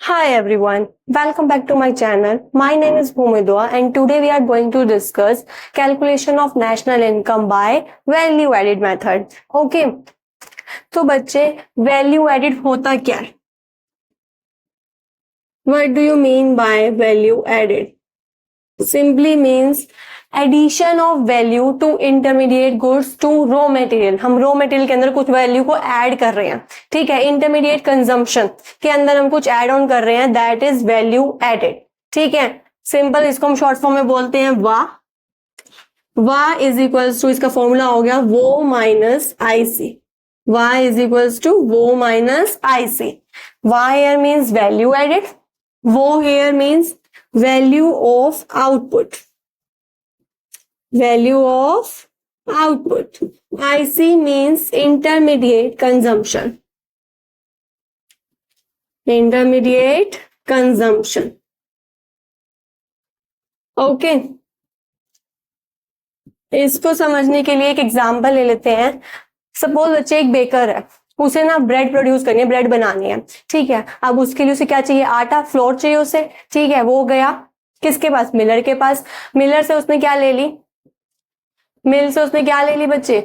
Hi everyone, welcome back to my channel. My name is Bhumidwa and today we are going to discuss calculation of national income by value added method. Okay, तो बच्चे value added होता क्या है? What do you mean by value added? Simply means addition of value to intermediate goods to raw material. हम raw material के अंदर कुछ value को ऐड कर रहे हैं, ठीक है. इंटरमीडिएट कंजम्पशन के अंदर हम कुछ ऐड ऑन कर रहे हैं, दैट इज वैल्यू एडेड, ठीक है. सिंपल इसको हम शॉर्ट फॉर्म में बोलते हैं वा इज इक्वल्स टू, इसका फॉर्मूला हो गया VO minus I C. VA is equals to वो minus I C. VA here means value added, VO here means value of output. Value of output. IC means intermediate consumption. Intermediate consumption. Okay. इसको समझने के लिए एक example ले लेते हैं. Suppose बच्चे एक बेकर है, उसे ना ब्रेड प्रोड्यूस करनी है, ब्रेड बनानी है, ठीक है. अब उसके लिए उसे क्या चाहिए? आटा, फ्लोर चाहिए उसे, ठीक है. वो गया किसके पास? मिलर के पास. मिलर से उसने क्या ले ली? मिल से उसने क्या ले ली बच्चे?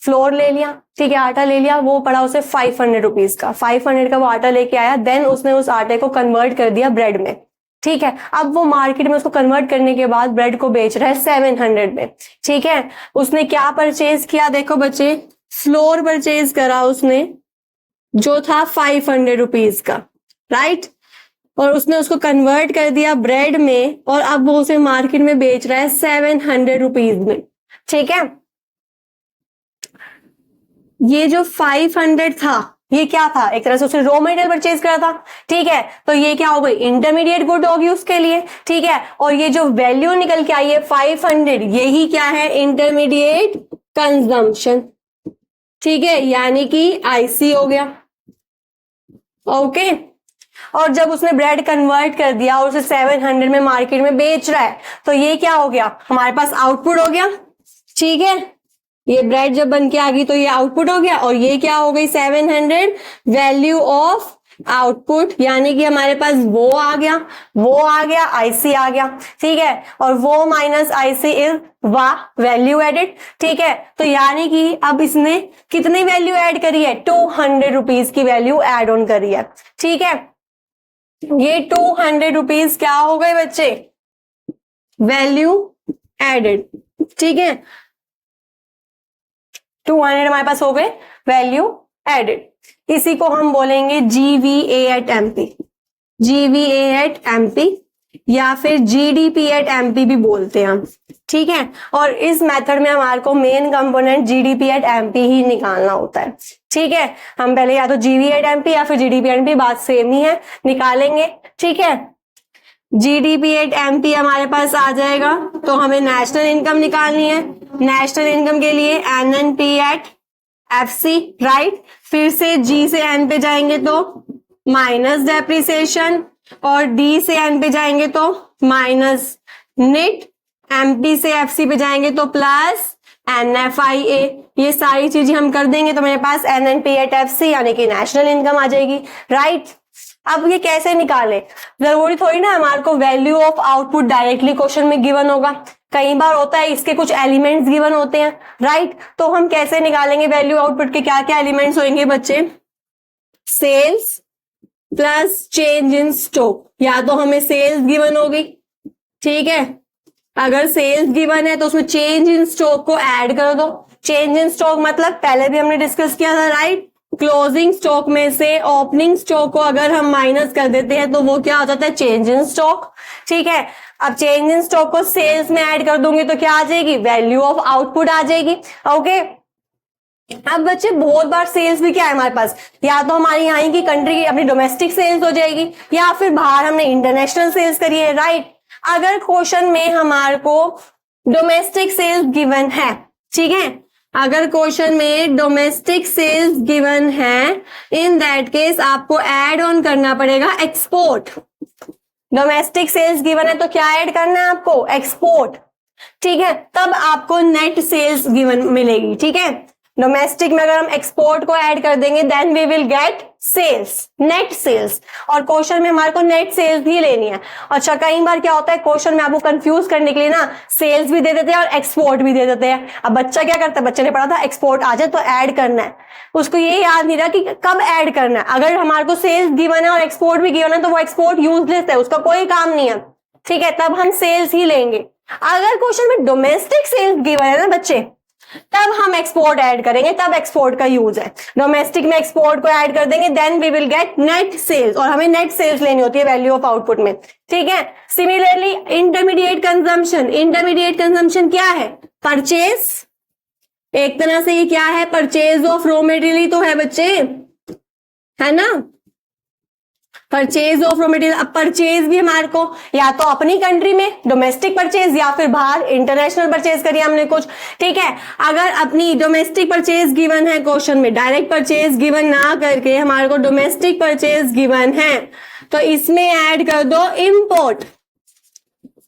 फ्लोर ले लिया, ठीक है. आटा ले लिया, वो पड़ा उसे 500 रुपीज का. 500 का वो आटा लेके आया, देन उसने उस आटे को कन्वर्ट कर दिया ब्रेड में, ठीक है. अब वो मार्केट में उसको कन्वर्ट करने के बाद ब्रेड को बेच रहा है 700 में, ठीक है. उसने क्या परचेज किया? देखो बच्चे, फ्लोर परचेज करा उसने जो था 500 रुपीज का, राइट. और उसने उसको कन्वर्ट कर दिया ब्रेड में, और अब वो उसे मार्केट में बेच रहा है 700 रुपीज में, ठीक है. ये जो 500 था, ये क्या था? एक तरह से उसने रॉ मटेरियल परचेज करा था, ठीक है. तो ये क्या हो गई? इंटरमीडिएट गुड होगी उसके लिए, ठीक है. और ये जो वैल्यू निकल के आई है 500, यही क्या है? इंटरमीडिएट कंजम्पशन, ठीक है. यानी कि आईसी हो गया. ओके. और जब उसने ब्रेड कन्वर्ट कर दिया और उसे 700 में मार्केट में बेच रहा है, तो ये क्या हो गया? हमारे पास आउटपुट हो गया, ठीक है. ये ब्रेड जब बन के आ गई तो ये आउटपुट हो गया, और ये क्या हो गई? 700 वैल्यू ऑफ आउटपुट. यानी कि हमारे पास वो आ गया, आईसी आ गया, ठीक है. और VO minus IC is value added, ठीक है. तो यानी कि अब इसने कितनी वैल्यू ऐड करी है? 200 रुपीज की वैल्यू ऐड ऑन करी है, ठीक है. ये 200 रुपीज क्या हो गए बच्चे? वैल्यू एडेड, ठीक है. 200 हमारे पास हो गए वैल्यू एडेड. इसी को हम बोलेंगे GVA eight MP. GVA eight MP या फिर जीडीपी एट एमपी भी बोलते हैं हम, ठीक है. और इस मेथड में हमारे को main component GDP at MP ही निकालना होता है, ठीक है. हम पहले या तो जीवी एट एमपी या फिर जीडीपी एट एमपी, बात सेम ही है, निकालेंगे, ठीक है. जीडीपी एट एमपी हमारे पास आ जाएगा, तो हमें नेशनल इनकम निकालनी है. नेशनल इनकम के लिए एनएनपी एट एफसी, राइट. फिर से जी से एन पे जाएंगे तो माइनस डेप्रिसिएशन, और डी से एन पे जाएंगे तो माइनस निट, एमपी से एफसी पे जाएंगे तो प्लस एनएफआईए. ये सारी चीजें हम कर देंगे तो मेरे पास एनएनपी एट एफसी यानी कि नेशनल इनकम आ जाएगी, राइट. अब ये कैसे निकाले? जरूरी थोड़ी ना हमारे को value of output directly question में गिवन होगा. कई बार होता है इसके कुछ एलिमेंट्स गिवन होते हैं, राइट. तो हम कैसे निकालेंगे वैल्यू आउटपुट के? क्या क्या एलिमेंट्स होंगे बच्चे? Sales plus change in stock. या तो हमें सेल्स गिवन होगी, ठीक है. अगर सेल्स गिवन है तो उसमें चेंज इन स्टॉक को ऐड कर दो. चेंज इन स्टॉक मतलब पहले भी हमने डिस्कस किया था, राइट. क्लोजिंग स्टॉक में से ओपनिंग स्टॉक को अगर हम माइनस कर देते हैं तो वो क्या हो जाता है? चेंज इन स्टॉक, ठीक है. अब चेंज इन स्टॉक को सेल्स में ऐड कर दूंगी तो क्या आ जाएगी? वैल्यू ऑफ आउटपुट आ जाएगी, ओके. अब बच्चे बहुत बार सेल्स भी क्या है हमारे पास? या तो हमारी यहाँ की कंट्री की अपनी डोमेस्टिक सेल्स हो जाएगी, या फिर बाहर हमने इंटरनेशनल सेल्स करी है, राइट. अगर क्वेश्चन में हमारे को डोमेस्टिक सेल्स गिवन है, ठीक है. अगर क्वेश्चन में डोमेस्टिक सेल्स गिवन है, इन दैट केस आपको ऐड ऑन करना पड़ेगा एक्सपोर्ट. डोमेस्टिक सेल्स गिवन है तो क्या ऐड करना है आपको? एक्सपोर्ट. ठीक है, तब आपको नेट सेल्स गिवन मिलेगी। ठीक है, डोमेस्टिक में अगर हम एक्सपोर्ट को ऐड कर देंगे then we will get sales, net sales. और क्वेश्चन में हमारे को नेट सेल्स ही लेनी है। अच्छा, कई बार क्या होता है क्वेश्चन में आपको कंफ्यूज करने के लिए ना सेल्स भी दे देते हैं और एक्सपोर्ट भी दे देते हैं। अब बच्चा क्या करता है, बच्चे ने पढ़ा था एक्सपोर्ट आ जाए तो ऐड करना है, उसको ये याद नहीं रहा कि कब ऐड करना है। अगर हमारे को सेल्स गिवन है और एक्सपोर्ट भी गिवन है तो वो एक्सपोर्ट यूजलेस है, उसका कोई काम नहीं है। ठीक है, तब हम सेल्स ही लेंगे। अगर क्वेश्चन में डोमेस्टिक सेल्स गिवन है ना बच्चे, तब हम एक्सपोर्ट ऐड करेंगे, तब एक्सपोर्ट का यूज है। डोमेस्टिक में एक्सपोर्ट को ऐड कर देंगे then we will get net sales, और हमें नेट सेल्स लेनी होती है वैल्यू ऑफ आउटपुट में। ठीक है, similarly intermediate consumption, intermediate consumption क्या है, परचेज, एक तरह से ये क्या है, परचेज ऑफ रॉ मटेरियल ही तो है बच्चे, है ना, परचेज ऑफ रॉ मटेरियल। अब परचेज भी हमारे को या तो अपनी कंट्री में डोमेस्टिक परचेज या फिर बाहर इंटरनेशनल परचेज करिए हमने कुछ। ठीक है, अगर अपनी डोमेस्टिक परचेज गिवन है क्वेश्चन में, डायरेक्ट परचेज गिवन ना करके हमारे को डोमेस्टिक परचेज गिवन है, तो इसमें ऐड कर दो इंपोर्ट,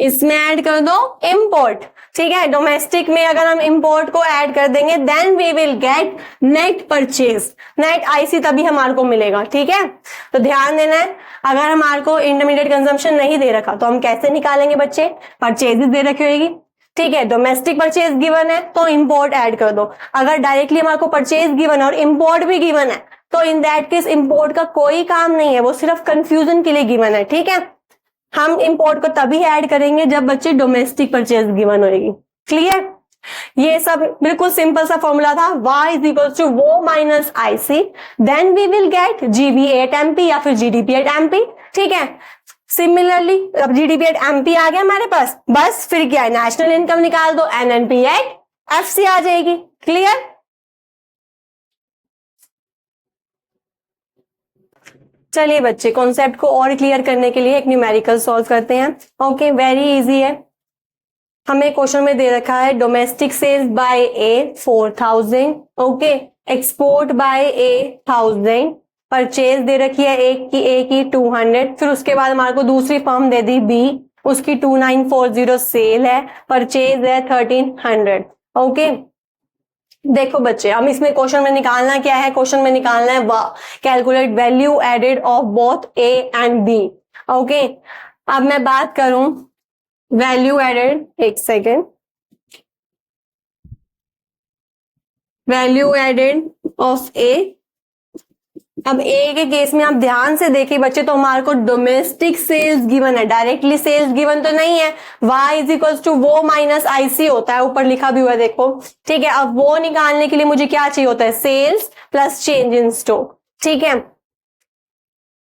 इसमें ऐड कर दो इंपोर्ट। ठीक है, डोमेस्टिक में अगर हम इंपोर्ट को ऐड कर देंगे then we will get net purchase, net IC तभी हमारे को मिलेगा। ठीक है, तो ध्यान देना है, अगर हमारे को इंटरमीडिएट कंजम्पशन नहीं दे रखा तो हम कैसे निकालेंगे बच्चे, परचेजेस दे रखी होगी। ठीक है, डोमेस्टिक परचेज गिवन है तो इंपोर्ट ऐड कर दो। अगर डायरेक्टली हमारे को परचेज गिवन है और इंपोर्ट भी गिवन है तो इन दैट केस इंपोर्ट का कोई काम नहीं है, वो सिर्फ कंफ्यूजन के लिए गिवन है। ठीक है, हम इंपोर्ट को तभी ऐड करेंगे जब बच्चे डोमेस्टिक परचेज गिवन होगी। क्लियर, ये सब बिल्कुल सिंपल सा फॉर्मूला था, y इज इक्वल टू वो minus IC, then we will get GV at MP या फिर जीडीपी एट एमपी। ठीक है, सिमिलरली अब जीडीपी एट एमपी आ गया हमारे पास, बस फिर क्या है, नेशनल इनकम निकाल दो, एनएनपी एट एफसी आ जाएगी। क्लियर, चलिए बच्चे कॉन्सेप्ट को और क्लियर करने के लिए एक न्यूमेरिकल सॉल्व करते हैं। ओके, वेरी इजी है। हमें क्वेश्चन में दे रखा है domestic sales by A 4000, okay, export by A 1000, purchase दे रखी है ए की 200, फिर उसके बाद हमारे को दूसरी फर्म दे दी बी, उसकी 2940 सेल है, परचेज है 1300। ओके, देखो बच्चे हम इसमें क्वेश्चन में निकालना क्या है, क्वेश्चन में निकालना है calculate value added of both A and B. Okay, अब मैं बात करूं वैल्यू एडेड, एक second, value added of A. अब ए के केस में आप ध्यान से देखिए बच्चे, तो हमारे को डोमेस्टिक सेल्स गिवन है, डायरेक्टली सेल्स गिवन तो नहीं है। y इज इक्वल टू वो माइनस आईसी होता है, ऊपर लिखा भी हुआ है देखो। ठीक है, अब वो निकालने के लिए मुझे क्या चाहिए होता है, sales plus change in stock. ठीक है,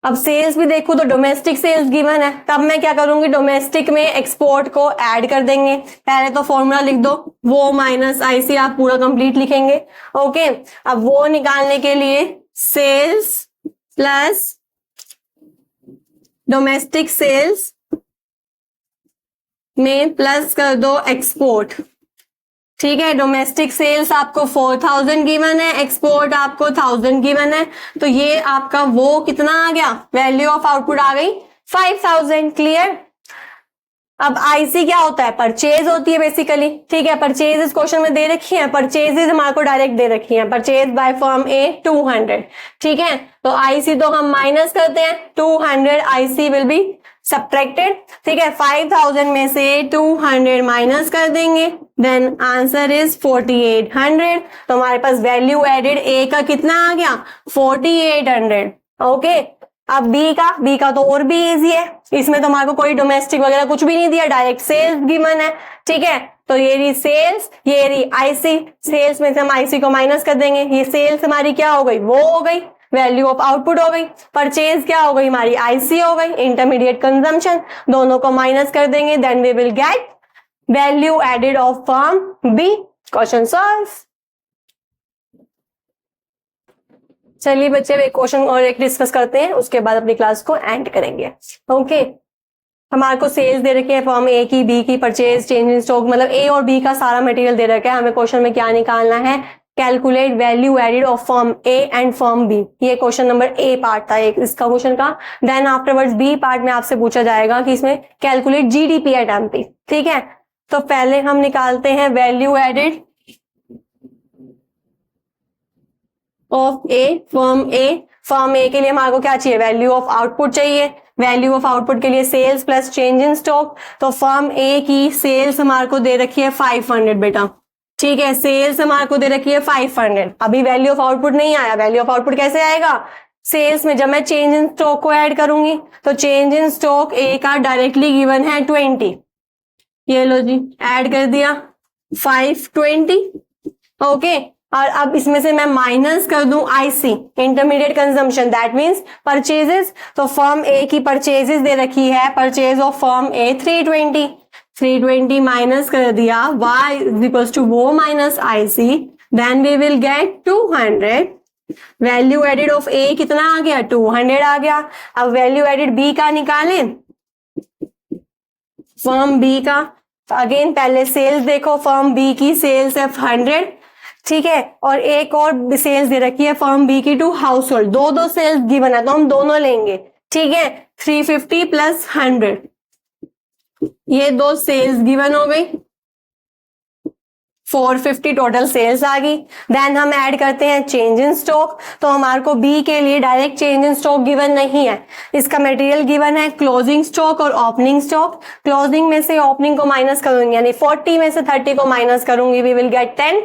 अब सेल्स भी देखो तो डोमेस्टिक सेल्स गिवन है, तब मैं क्या करूंगी, डोमेस्टिक में एक्सपोर्ट को ऐड कर देंगे। पहले तो फॉर्मूला लिख दो, वो माइनस आईसी, आप पूरा कंप्लीट लिखेंगे। ओके, अब वो निकालने के लिए सेल्स प्लस डोमेस्टिक सेल्स में प्लस कर दो एक्सपोर्ट। ठीक है, डोमेस्टिक सेल्स आपको 4000 गिवन है, एक्सपोर्ट आपको 1000 गिवन है, तो ये आपका वो कितना आ गया, वैल्यू ऑफ आउटपुट आ गई 5000। क्लियर, अब आईसी क्या होता है, परचेज होती है बेसिकली। ठीक है, परचेज इस क्वेश्चन में दे रखी है, परचेजेस हमारे को डायरेक्ट दे रखी है, परचेज बाय फर्म ए 200। ठीक है, तो आईसी तो हम माइनस करते हैं, 200 आईसी विल बी सब्ट्रैक्टेड। ठीक है, 5000 में से 200 माइनस कर देंगे, देन आंसर इज 4800। तो हमारे पास वैल्यू एडेड ए का कितना आ गया, 4800। ओके, अब बी का तो और भी इजी है, इसमें तो हमारे को कोई डोमेस्टिक वगैरह कुछ भी नहीं दिया, डायरेक्ट सेल्स गिवन है। ठीक है, तो ये रही सेल्स, ये रही आईसी, सेल्स में से हम आईसी को माइनस कर देंगे, ये सेल्स हमारी क्या हो गई, वो हो गई, वैल्यू ऑफ आउटपुट हो गई, परचेज क्या हो गई हमारी, आईसी हो गई, इंटरमीडिएट कंजम्पशन, दोनों को माइनस कर देंगे, then we will get value added of firm B. Question solve. चलिए बच्चे एक क्वेश्चन और एक डिस्कस करते हैं, उसके बाद अपनी क्लास को एंड करेंगे। ओके, हमारे को सेल्स दे रखी है फॉर्म ए की, बी की, परचेज, चेंज इन स्टॉक, मतलब ए और बी का सारा मटेरियल दे रखा है। हमें क्वेश्चन में क्या निकालना है, calculate value added of form A and form B. ये क्वेश्चन नंबर ए पार्ट था एक इसका क्वेश्चन का। देन आफ्टरवर्ड्स बी पार्ट में आपसे पूछा जाएगा कि इसमें कैलकुलेट जीडीपी एट एमपी। ठीक है, तो पहले हम निकालते हैं value added of A, firm A के लिए हमारे को क्या चाहिए, वैल्यू ऑफ आउटपुट चाहिए। वैल्यू ऑफ आउटपुट के लिए sales plus change in stock, तो फर्म ए की सेल्स हमारे को दे रखी है 500 बेटा, ठीक है, सेल्स हमारे को दे रखी है 500। अभी वैल्यू ऑफ आउटपुट नहीं आया, वैल्यू ऑफ आउटपुट कैसे आएगा, सेल्स में जब मैं चेंज इन स्टॉक को ऐड करूंगी, तो चेंज इन स्टॉक ए का डायरेक्टली गिवन है 20, ये लो जी ऐड कर दिया 520, ओके। और अब इसमें से मैं माइनस कर दूं IC, intermediate consumption, that means purchases, तो फर्म ए की परचेजेस दे रखी है, purchase of firm A 320 minus कर दिया y इज इक्वल्स टू वो minus IC, then we will get 200। Value added of A कितना आ गया, 200 आ गया। अब वैल्यू एडेड बी का निकालें, फर्म बी का, अगेन पहले सेल्स देखो, फर्म बी की सेल्स है 100, ठीक है, और एक और सेल्स दे रखी है फर्म बी की टू हाउस होल्ड, दो सेल्स गिवन है तो हम दोनों लेंगे, ठीक है, 350 प्लस 100, ये दो सेल्स गिवन हो गई, 450 टोटल सेल्स आ गई। देन हम ऐड करते हैं चेंज इन स्टॉक, तो हमारे को बी के लिए direct change in stock given नहीं है, इसका मटेरियल गिवन है क्लोजिंग स्टॉक और ओपनिंग स्टॉक। क्लोजिंग में से ओपनिंग को माइनस करूंगी, यानी 40 में से 30 को माइनस करूंगी, वी विल गेट 10,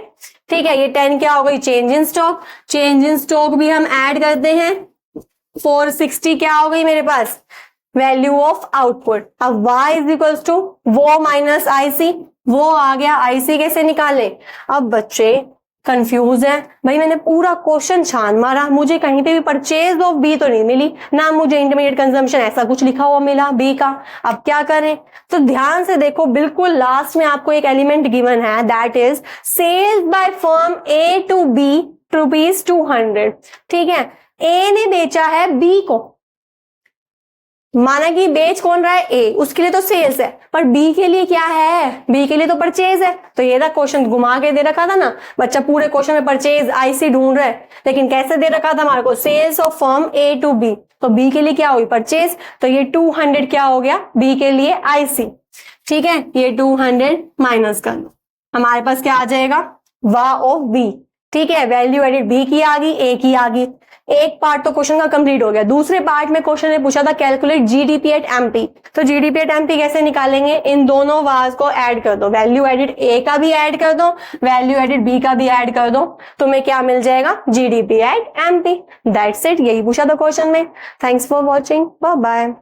ठीक है, ये 10 क्या हो गई, change in stock. Change in stock भी हम ऐड करते हैं, 460 क्या हो गई मेरे पास, वैल्यू ऑफ आउटपुट। अब y इज इक्वल्स टू वो माइनस आईसी, वो आ गया, आईसी कैसे निकाले। अब बच्चे कंफ्यूज हैं, भाई मैंने पूरा क्वेश्चन छान मारा, मुझे कहीं पे भी परचेज ऑफ बी तो नहीं मिली, ना मुझे इंटरमीडिएट कंजम्पशन ऐसा कुछ लिखा हुआ मिला बी का, अब क्या करें। तो ध्यान से देखो, बिल्कुल लास्ट में आपको एक एलिमेंट गिवन है, that is sales by firm A to B ₹200, ठीक है, ए ने बेचा है बी को, माना कि बेच कौन रहा है, ए, उसके लिए तो सेल्स है, पर बी के लिए क्या है, बी के लिए तो परचेज है। तो ये ना क्वेश्चन घुमा के दे रखा था ना, बच्चा पूरे क्वेश्चन में परचेज आईसी ढूंढ रहा है, लेकिन कैसे दे रखा था हमारे को, sales of firm A to B, तो बी के लिए क्या हुई, परचेज, तो ये 200 क्या हो गया, बी के लिए आईसी, ठीक है, ये 200 माइनस कर दो, हमारे पास क्या आ जाएगा, वा ऑफ बी, ठीक है, वैल्यू एडेड बी की आ गई, ए की आ गई। एक पार्ट तो क्वेश्चन का कंप्लीट हो गया। दूसरे पार्ट में क्वेश्चन ने पूछा था कैलकुलेट जीडीपी एट एमपी, तो जीडीपी एट एमपी कैसे निकालेंगे, इन दोनों वाज को ऐड कर दो, वैल्यू एडेड ए का भी ऐड कर दो, वैल्यू एडेड बी का भी ऐड कर दो, तुम्हें क्या मिल जाएगा, GDP at MP. That's it, यही पूछा था क्वेश्चन में। Thanks for watching, bye bye.